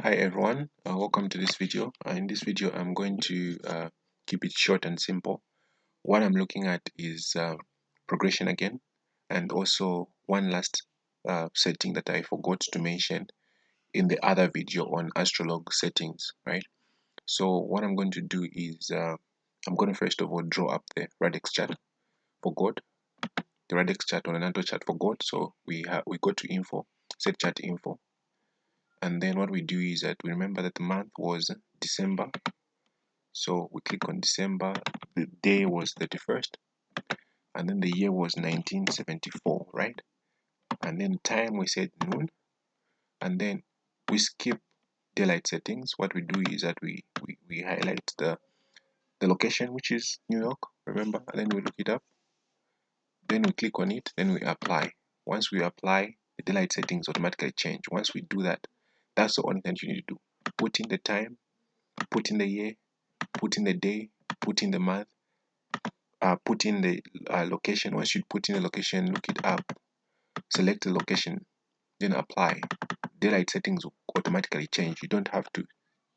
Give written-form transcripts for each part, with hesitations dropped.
Hi everyone, welcome to this video. In this video I'm going to keep it short and simple. What I'm looking at is progression again, and also one last setting that I forgot to mention in the other video on Astrolog settings, right? So what I'm going to do is I'm going to first of all draw up the radix chart for God, the radix chart on an natal chart for God. So we go to info, set chart info, and then what we do is that we remember that the month was December. So we click on December, the day was 31st, and then the year was 1974, right? And then time we said noon, and then we skip daylight settings. What we do is that we highlight the location, which is New York, remember, and then we look it up, then we click on it, then we apply. Once we apply, the daylight settings automatically change. Once we do that, that's the only thing you need to do. Put in the time, put in the year, put in the day, put in the month, put in the location. Once you put in the location, look it up, select the location, then apply. Daylight settings will automatically change. You don't have to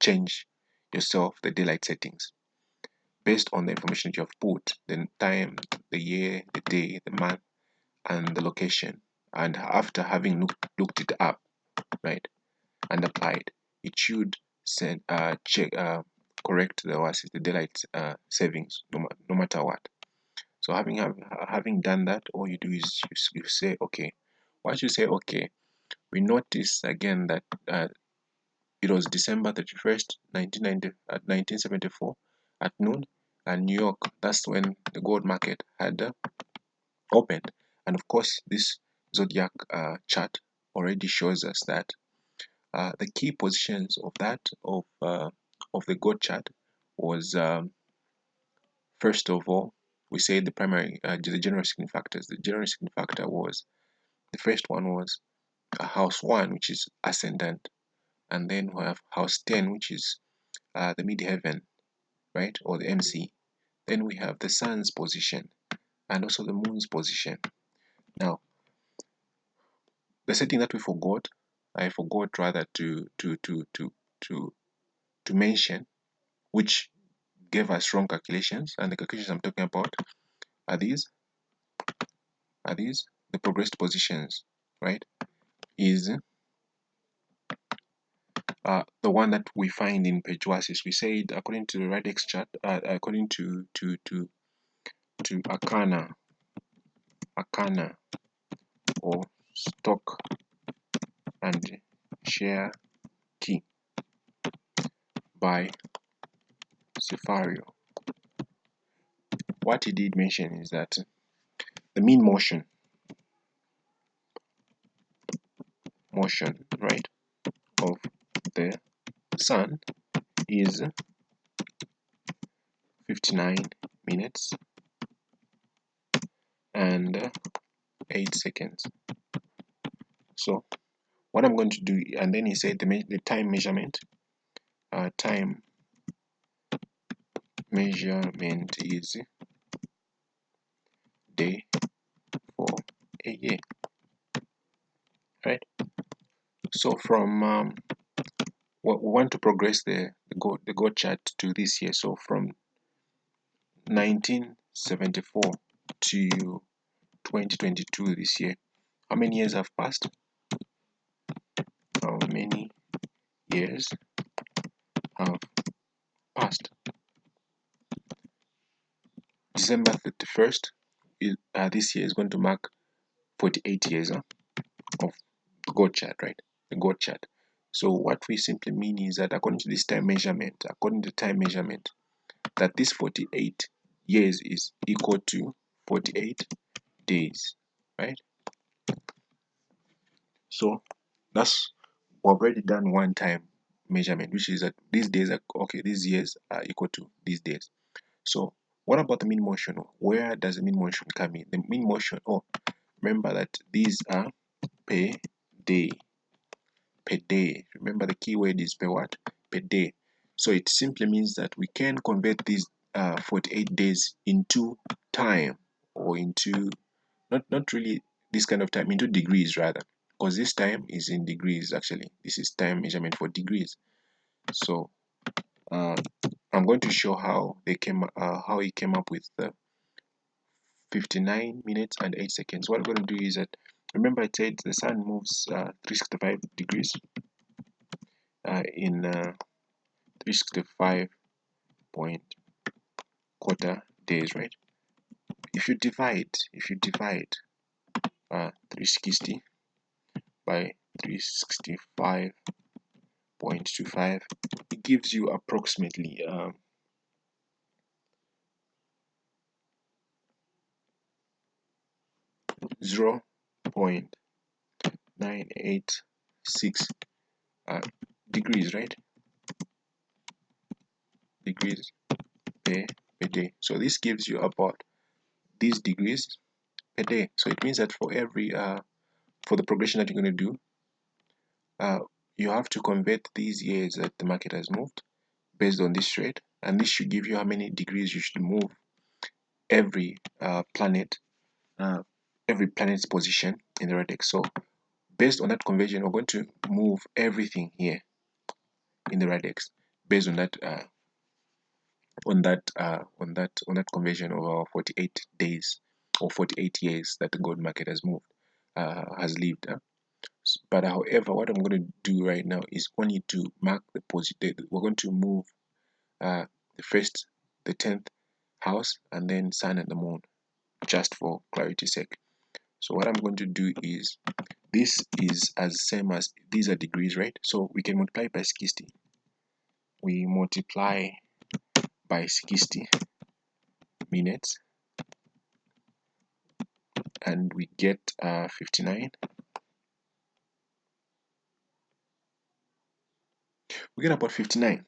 change yourself the daylight settings based on the information that you have put, the time, the year, the day, the month, and the location. And after having looked it up, right, and applied, it should send correct the daylight savings no matter what. So having done that, all you do is you say okay. Once you say okay, we notice again that it was December 31st, 1974 at noon, and New York, that's when the gold market had opened. And of course, this zodiac chart already shows us that the key positions of the gold chart was first of all, we say the primary, the general significant factors. The general significant factor was, the first one was house 1, which is ascendant, and then we have house 10, which is the midheaven, right, or the MC. Then we have the sun's position and also the moon's position. Now, the setting that I forgot rather to mention, which gave us wrong calculations, and the calculations I'm talking about are these the progressed positions, right, is the one that we find in page Oasis. We said according to the radix chart, according to Arcana or stock and share key by Cefario. What he did mention is that the mean motion, right, of the sun is 59 minutes and 8 seconds. So what I'm going to do, and then he said the time measurement, is day for a year, right? So from we want to progress the gold chart to this year. So from 1974 to 2022 this year, how many years have passed? How many years have passed? December 31st this year is going to mark 48 years of the gold chart, right? The gold chart. So what we simply mean is that according to time measurement, that this 48 years is equal to 48 days, right? So that's, we've already done one time measurement, which is that these days are okay, these years are equal to these days. So what about the mean motion? Where does the mean motion come in? The mean motion, remember that these are per day. Per day. Remember the keyword is per what? Per day. So it simply means that we can convert these 48 days into time, or into not really this kind of time, into degrees rather. because this time is in degrees. Actually, this is time measurement for degrees. So I'm going to show how he came up with the 59 minutes and 8 seconds. What we're going to do is that, remember I said the sun moves 365 degrees in 365 point quarter days, right? If you divide 360 by 365.25, it gives you approximately 0.986 degrees, right? Degrees per day. So this gives you about these degrees per day. So it means that for every for the progression that you're going to do, you have to convert these years that the market has moved based on this rate, and this should give you how many degrees you should move every planet, every planet's position in the radix. So based on that conversion, we're going to move everything here in the radix based on that conversion of 48 days or 48 years that the gold market has moved, has lived. But however, what I'm going to do right now is only to mark the positive. We're going to move the first, the 10th house, and then sun and the moon, just for clarity's sake. So what I'm going to do is, this is as same as, these are degrees, right? So we can multiply by 60. We multiply by 60 minutes, and we get 59. We get about 59.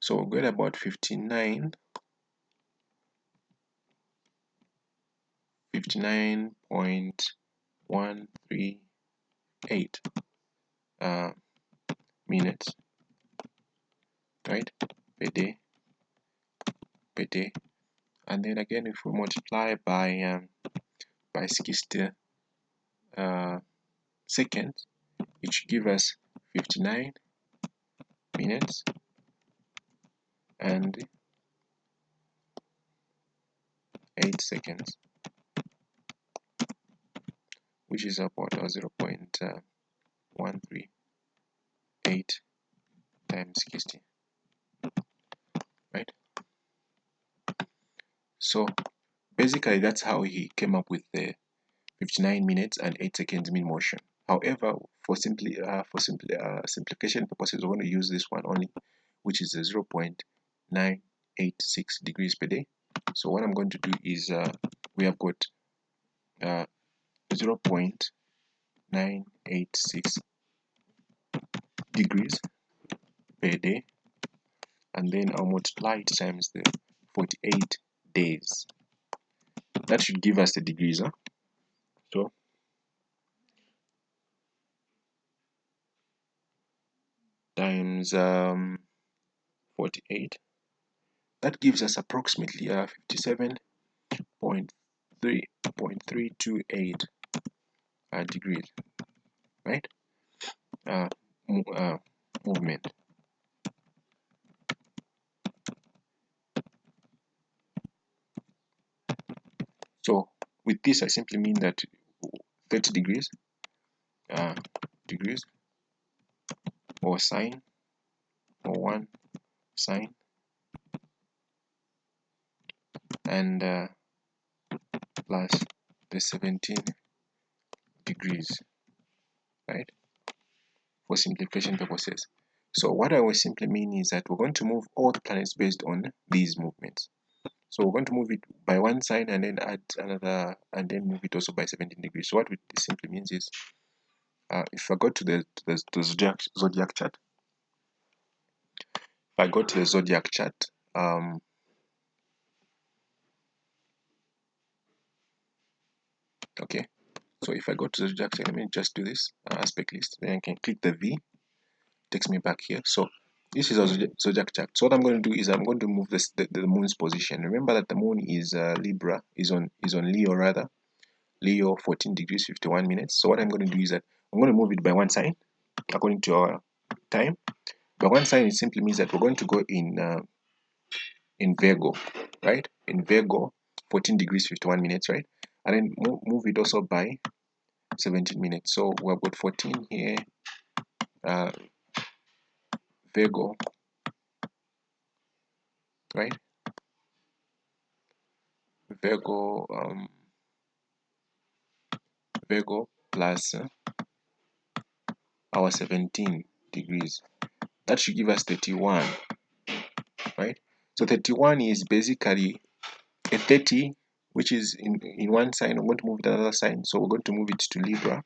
So we get about 59.138 minutes, right, per day. And then again, if we multiply by 60 seconds, it should give us 59 minutes and 8 seconds, which is about 0.138 times 60, right? So basically that's how he came up with the 59 minutes and 8 seconds mean motion. However, for simplification purposes, we're going to use this one only, which is 0.986 degrees per day. So what I'm going to do is, we have got 0.986 degrees per day, and then I'll multiply it times the 48 days. That should give us the degrees, huh? So times 48, that gives us approximately 57.328 degrees, right? Movement. So with this, I simply mean that 30 degrees, or sine, or 1 sine, and plus the 17 degrees, right, for simplification purposes. So what I will simply mean is that we're going to move all the planets based on these movements. So we're going to move it by 1 sine and then add another, and then move it also by 17 degrees. So what this simply means is, if I go to the zodiac chart, okay. So if I go to the zodiac chart, let me just do this aspect list. Then I can click the V, takes me back here. So This is a zodiac chart. So what I'm going to do is I'm going to move the moon's position. Remember that the moon is Libra, is on Leo rather. Leo 14 degrees 51 minutes. So what I'm going to do is that I'm going to move it by one sign according to our time. By one sign, it simply means that we're going to go in Virgo, right? In Virgo, 14 degrees 51 minutes, right? And then move it also by 17 minutes. So we've got 14 here, Virgo, right? Virgo, Virgo plus our 17 degrees. That should give us 31, right? So 31 is basically a 30, which is in one sign. I'm going to move it another sign. So we're going to move it to Libra.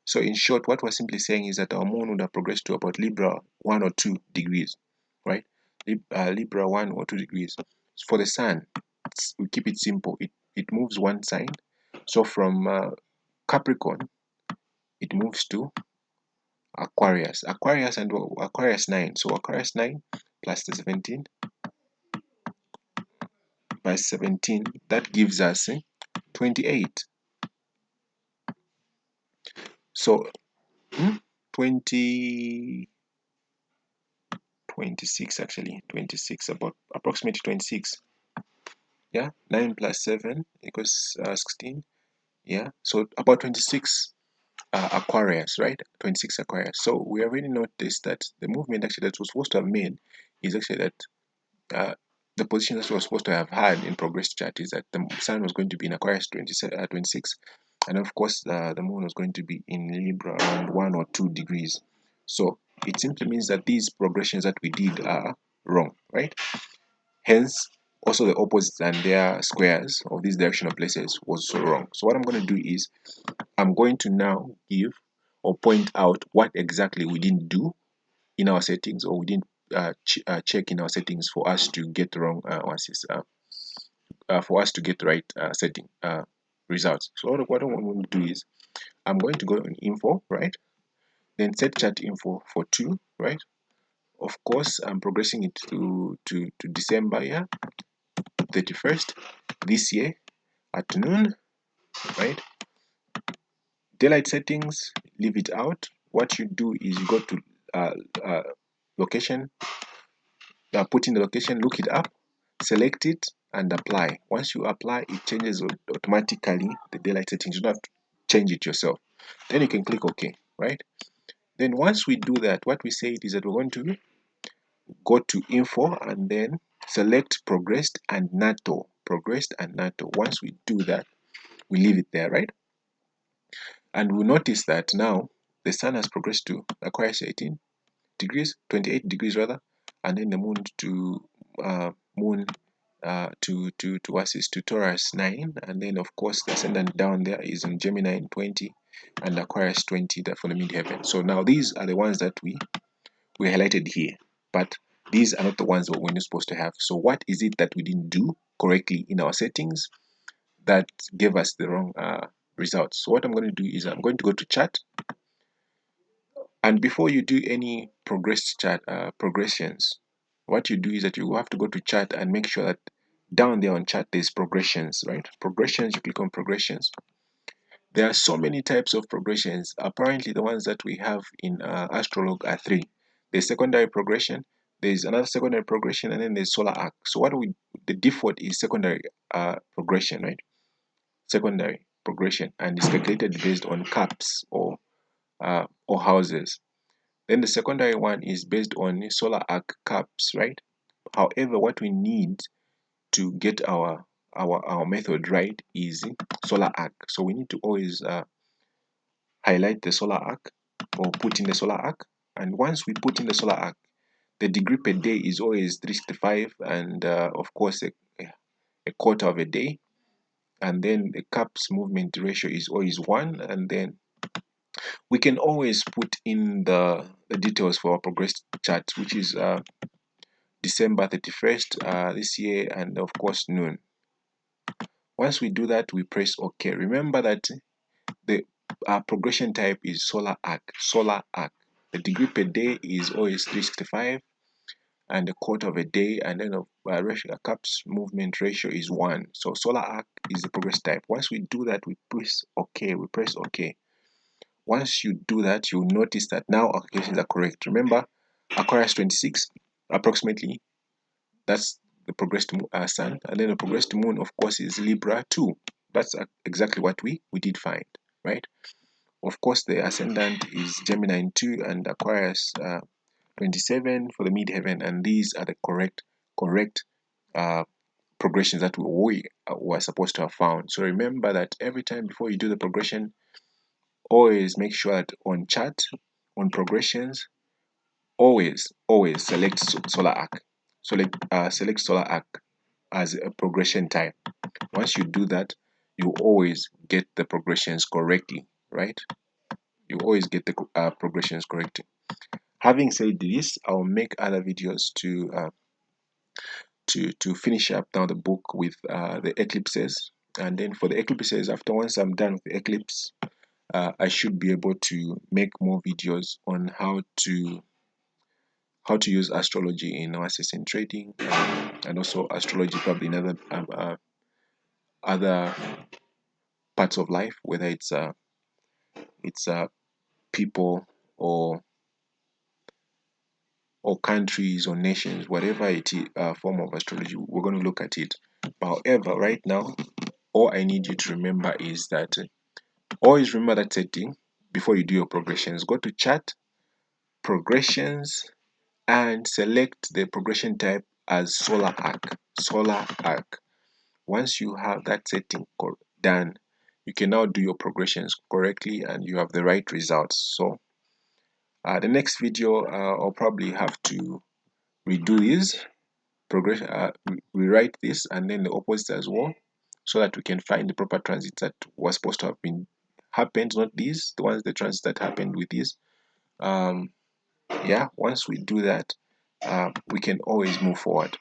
So in short, what we're simply saying is that our moon would have progressed to about Libra 1 or 2 degrees, right? Libra 1 or 2 degrees. For the sun, we keep it simple. It moves one sign. So from Capricorn, it moves to Aquarius. Aquarius 9. So Aquarius 9 plus the 17 by 17, that gives us 28. So 20, 26 actually, 26, about approximately 26. Yeah, 9 plus 7 equals 16. Yeah, so about 26 Aquarius, right? 26 Aquarius. So we already noticed that the movement actually that was supposed to have made is actually that the position that we were supposed to have had in progress chart is that the sun was going to be in Aquarius 26, and of course the moon was going to be in Libra around 1 or 2 degrees. So it simply means that these progressions that we did are wrong, right? Hence, also the opposites and their squares of these directional places was also wrong. So what I'm going to do is I'm going to now give or point out what exactly we didn't do in our settings, or we didn't check in our settings for us to get wrong for us to get the right setting results. So what I'm going to do is I'm going to go on info, right? Then set chart info for 2, right? Of course, I'm progressing it to December, yeah, 31st this year at noon, right? Daylight settings, leave it out. What you do is you go to uh, uh, location, put in the location, look it up, select it, and apply. Once you apply, it changes automatically the daylight settings. You don't have to change it yourself. Then you can click OK, right? Then once we do that, what we say is that we're going to go to info and then select progressed and NATO. Progressed and NATO. Once we do that, we leave it there, right? And we notice that now the sun has progressed to Aquarius 18 degrees, 28 degrees rather, and then the moon to to us is to Taurus 9, and then of course the ascendant down there is in Gemini in 20 and Aquarius 20 that for the midheaven. So now these are the ones that we highlighted here, but these are not the ones that we're not supposed to have. So what is it that we didn't do correctly in our settings that gave us the wrong results? So what I'm going to do is I'm going to go to chart, and before you do any progressions, what you do is that you have to go to chart and make sure that down there on chart there's progressions, right? Progressions, you click on progressions. There are so many types of progressions. Apparently the ones that we have in Astrolog are 3. There's secondary progression, there's another secondary progression, and then there's solar arc. So the default is secondary progression, right? Secondary progression, and it's calculated based on caps or houses. Then the secondary one is based on solar arc caps, right? However, what we need to get our method right is solar arc. So we need to always highlight the solar arc or put in the solar arc. And once we put in the solar arc, the degree per day is always 365, and of course a quarter of a day. And then the caps movement ratio is always 1, and then we can always put in the details for our progress chart, which is December 31st this year, and of course noon. Once we do that, we press OK. Remember that the progression type is solar arc. Solar arc. The degree per day is always 365, and a quarter of a day, and then a caps movement ratio is 1. So solar arc is the progress type. Once we do that, we press OK. We press OK. Once you do that, you'll notice that now our calculations are correct. Remember, Aquarius 26, approximately, that's the progressed sun, and then the progressed moon, of course, is Libra 2. That's exactly what we did find, right? Of course, the ascendant is Gemini 2 and Aquarius 27 for the midheaven, and these are the correct uh, progressions that we were supposed to have found. So remember that every time before you do the progression, always make sure that on chart, on progressions, always select solar arc. Select solar arc as a progression type. Once you do that, you always get the progressions correctly, right? You always get the progressions correctly. Having said this, I'll make other videos to finish up now the book with the eclipses, and then for the eclipses, after once I'm done with the eclipse, I should be able to make more videos on how to use astrology in analysis and trading, and also astrology probably in other parts of life, whether it's people or countries or nations, whatever it is, form of astrology, we're going to look at it. However, right now, all I need you to remember is that always remember that setting before you do your progressions. Go to chart, progressions, and select the progression type as solar arc. Solar arc. Once you have that setting done, you can now do your progressions correctly and you have the right results. So the next video, I'll probably have to redo this progression, rewrite this, and then the opposite as well, so that we can find the proper transits that was supposed to have been happened, not these, the transits that happened with these. Yeah, once we do that, we can always move forward.